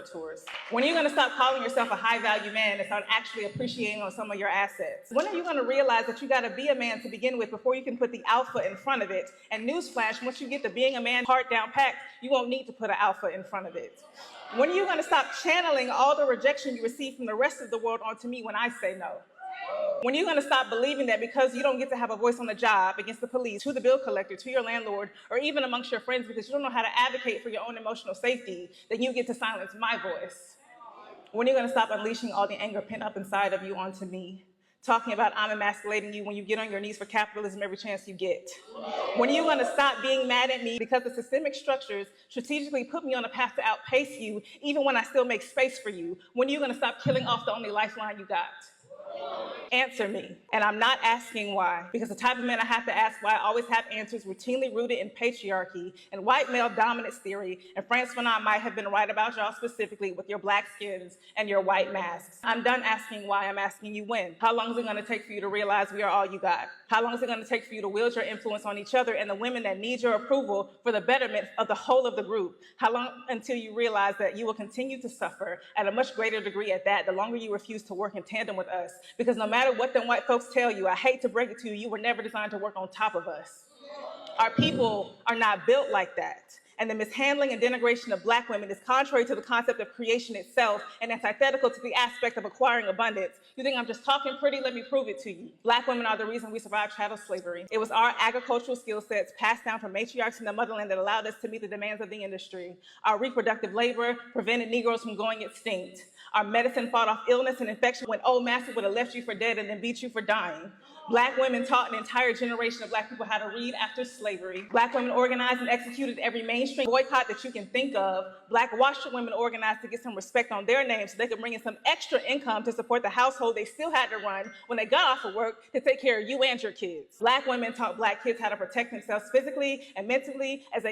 concert tours? When are you gonna stop calling yourself a high-value man and start actually appreciating on some of your assets? When are you gonna realize that you gotta be a man to begin with before you can put the alpha in front of it? And newsflash, once you get the being a man part down packed, you won't need to put an alpha in front of it. When are you gonna stop channeling all the rejection you receive from the rest of the world onto me when I say no? When are you gonna stop believing that because you don't get to have a voice on the job, against the police, to the bill collector, to your landlord, or even amongst your friends because you don't know how to advocate for your own emotional safety, then you get to silence my voice? When are you gonna stop unleashing all the anger pent up inside of you onto me? Talking about I'm emasculating you when you get on your knees for capitalism every chance you get. When are you gonna stop being mad at me because the systemic structures strategically put me on a path to outpace you even when I still make space for you? When are you gonna stop killing off the only lifeline you got? Answer me. And I'm not asking why, because the type of men I have to ask why always have answers routinely rooted in patriarchy and white male dominance theory, and Frantz Fanon might have been right about y'all specifically with your black skins and your white masks. I'm done asking why, I'm asking you when. How long is it gonna take for you to realize we are all you got? How long is it gonna take for you to wield your influence on each other and the women that need your approval for the betterment of the whole of the group? How long until you realize that you will continue to suffer at a much greater degree at that, the longer you refuse to work in tandem with us? Because no matter what them white folks tell you, I hate to break it to you, you were never designed to work on top of us. Our people are not built like that. And the mishandling and denigration of black women is contrary to the concept of creation itself and antithetical to the aspect of acquiring abundance. You think I'm just talking pretty? Let me prove it to you. Black women are the reason we survived chattel slavery. It was our agricultural skill sets passed down from matriarchs in the motherland that allowed us to meet the demands of the industry. Our reproductive labor prevented Negroes from going extinct. Our medicine fought off illness and infection when old master would have left you for dead and then beat you for dying. Black women taught an entire generation of black people how to read after slavery. Black women organized and executed every mainstream boycott that you can think of. Black washer women organized to get some respect on their names so they could bring in some extra income to support the household they still had to run when they got off of work to take care of you and your kids. Black women taught black kids how to protect themselves physically and mentally as they